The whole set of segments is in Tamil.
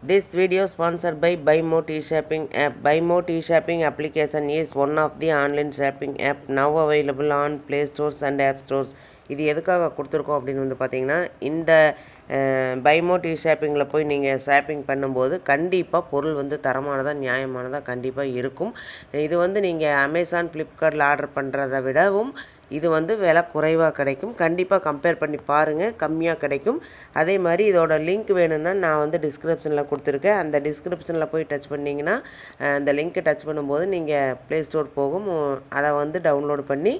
This video sponsored by BuyMo T-Shopping app. BuyMo T-Shopping application is one of the online shopping app now available on Play Stores and App Stores. இது எதுக்காக கொடுத்துருக்கோம் அப்படின்னு வந்து பார்த்தீங்கன்னா, இந்த பைமோ டி ஷாப்பிங்கில் போய் நீங்கள் ஷாப்பிங் பண்ணும்போது கண்டிப்பாக பொருள் வந்து தரமானதாக நியாயமானதாக கண்டிப்பாக இருக்கும். இது வந்து நீங்கள் அமேசான் ஃப்ளிப்கார்ட்டில் ஆர்டர் பண்ணுறதை விடவும் இது வந்து விலை குறைவாக கிடைக்கும். கண்டிப்பாக கம்பேர் பண்ணி பாருங்கள், கம்மியாக கிடைக்கும். அதே மாதிரி இதோட லிங்க் வேணும்னா நான் வந்து டிஸ்கிரிப்ஷனில் கொடுத்துருக்கேன். அந்த டிஸ்கிரிப்ஷனில் போய் டச் பண்ணிங்கன்னா அந்த லிங்க்கை டச் பண்ணும்போது நீங்கள் ப்ளே ஸ்டோர் போகும். அதை வந்து டவுன்லோட் பண்ணி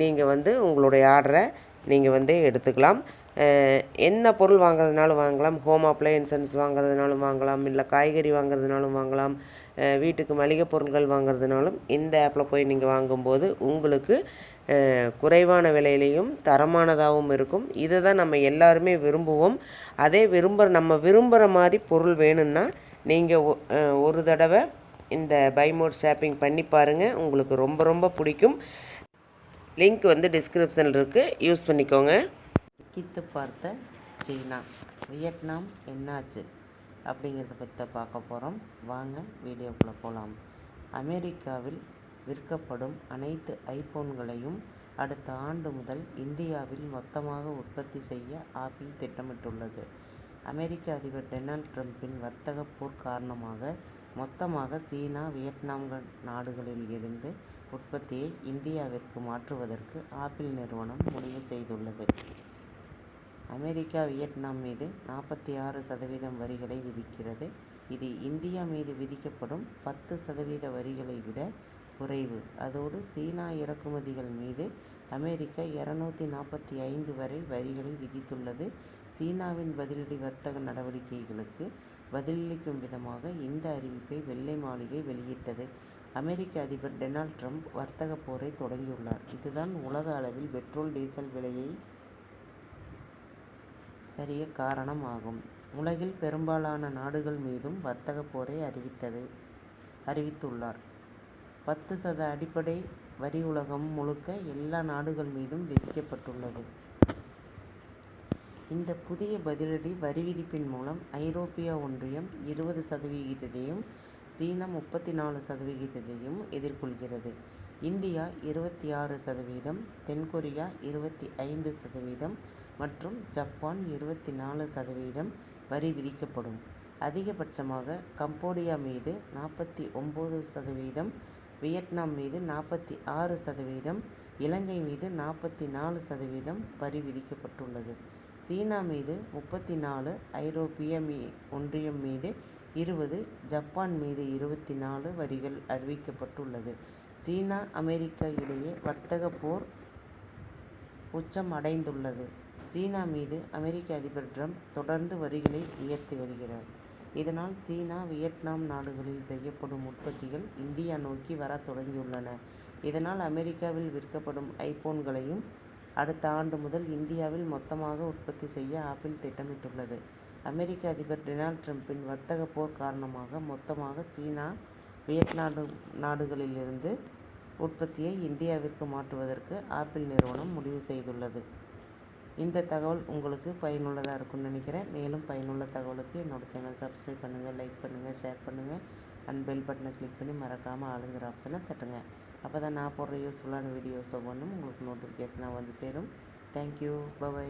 நீங்கள் வந்து உங்களுடைய ஆர்டரை நீங்கள் வந்து எடுத்துக்கலாம். என்ன பொருள் வாங்குறதுனாலும் வாங்கலாம். ஹோம் அப்ளையன்சஸ் வாங்குறதுனாலும் வாங்கலாம், இல்லை காய்கறி வாங்குறதுனாலும் வாங்கலாம், வீட்டுக்கு மளிகை பொருட்கள் வாங்குறதுனாலும் இந்த ஆப்பில் போய் நீங்கள் வாங்கும்போது உங்களுக்கு குறைவான விலையிலையும் தரமானதாகவும் இருக்கும். இதை தான் நம்ம எல்லாருமே விரும்புவோம். அதே நம்ம விரும்புகிற மாதிரி பொருள் வேணும்னா நீங்கள் ஒரு தடவை இந்த பைமோட் ஷாப்பிங் பண்ணி பாருங்கள், உங்களுக்கு ரொம்ப ரொம்ப பிடிக்கும். லிங்க் வந்து டிஸ்கிரிப்ஷனில் இருக்குது, யூஸ் பண்ணிக்கோங்க. கித்து பார்த்த சீனா, வியட்நாம் என்னாச்சு அப்படிங்கிறத பற்றி பார்க்க போகிறோம். வாங்க வீடியோக்குள்ளே போகலாம். அமெரிக்காவில் விற்கப்படும் அனைத்து ஐபோன்களையும் அடுத்த ஆண்டு முதல் இந்தியாவில் மொத்தமாக உற்பத்தி செய்ய ஆப்பிள் திட்டமிட்டுள்ளது. அமெரிக்க அதிபர் டொனால்ட் ட்ரம்பின் வர்த்தக போர் காரணமாக மொத்தமாக சீனா, வியட்நாம் நாடுகளில் இருந்து உற்பத்தியை இந்தியாவிற்கு மாற்றுவதற்கு ஆப்பிள் நிறுவனம் முடிவு செய்துள்ளது. அமெரிக்கா வியட்நாம் மீது 46% வரிகளை விதிக்கிறது. இது இந்தியா மீது விதிக்கப்படும் 10% வரிகளை விட குறைவு. அதோடு சீனா இறக்குமதிகள் மீது அமெரிக்கா 245 வரை வரிகளை விதித்துள்ளது. சீனாவின் பதிலடி வர்த்தக நடவடிக்கைகளுக்கு பதிலளிக்கும் விதமாக இந்த அறிவிப்பை வெள்ளை மாளிகை வெளியிட்டது. அமெரிக்க அதிபர் டொனால்ட் ட்ரம்ப் வர்த்தக போரை தொடங்கியுள்ளார். இதுதான் உலக அளவில் பெட்ரோல், டீசல் விலையை சரிய காரணம் ஆகும். உலகில் பெரும்பாலான நாடுகள் மீதும் வர்த்தக போரை அறிவித்துள்ளார். 10% அடிப்படை வரி உலகம் முழுக்க எல்லா நாடுகள் மீதும் விதிக்கப்பட்டுள்ளது. இந்த புதிய பதிலடி வரி விதிப்பின் மூலம் ஐரோப்பிய ஒன்றியம் 20%, சீனா 34%, எதிர்கொள்கிறது. இந்தியா 26%, தென்கொரியா 25% மற்றும் ஜப்பான் 24% வரி விதிக்கப்படும். அதிகபட்சமாக கம்போடியா மீது 49%, வியட்நாம் மீது 46%, இலங்கை மீது 44% வரி விதிக்கப்பட்டுள்ளது. சீனா மீது 34%, ஐரோப்பிய ஒன்றியம் மீது 20%, ஜப்பான் மீது 24% வரிகள் அறிவிக்கப்பட்டுள்ளது. சீனா, அமெரிக்கா இடையே வர்த்தக போர் உச்சம் அடைந்துள்ளது. சீனா மீது அமெரிக்க அதிபர் ட்ரம்ப் தொடர்ந்து வரிகளை உயர்த்தி வருகிறார். இதனால் சீனா, வியட்நாம் நாடுகளில் செய்யப்படும் உற்பத்திகள் இந்தியா நோக்கி வர தொடங்கியுள்ளன. இதனால் அமெரிக்காவில் விற்கப்படும் ஐபோன்களையும் அடுத்த ஆண்டு முதல் இந்தியாவில் மொத்தமாக உற்பத்தி செய்ய ஆப்பிள் திட்டமிட்டுள்ளது. அமெரிக்க அதிபர் டொனால்ட் ட்ரம்பின் வர்த்தக போர் காரணமாக மொத்தமாக சீனா, வியட்நாம் நாடுகளிலிருந்து உற்பத்தியை இந்தியாவிற்கு மாற்றுவதற்கு ஆப்பிள் நிறுவனம் முடிவு செய்துள்ளது. இந்த தகவல் உங்களுக்கு பயனுள்ளதாக இருக்கும்னு நினைக்கிறேன். மேலும் பயனுள்ள தகவலுக்கு என்னோடய சேனல் சப்ஸ்கிரைப் பண்ணுங்கள், லைக் பண்ணுங்கள், ஷேர் பண்ணுங்கள் அண்ட் பெல் பட்டனை கிளிக் பண்ணி மறக்காமல் ஆளுங்கிற ஆப்ஷனை தட்டுங்க. அப்போ தான் நான் போடுற யூஸ்ஃபுல்லான வீடியோஸ் ஒவ்வொன்றும் உங்களுக்கு நோட்டிஃபிகேஷனாக வந்து சேரும். Thank you, by.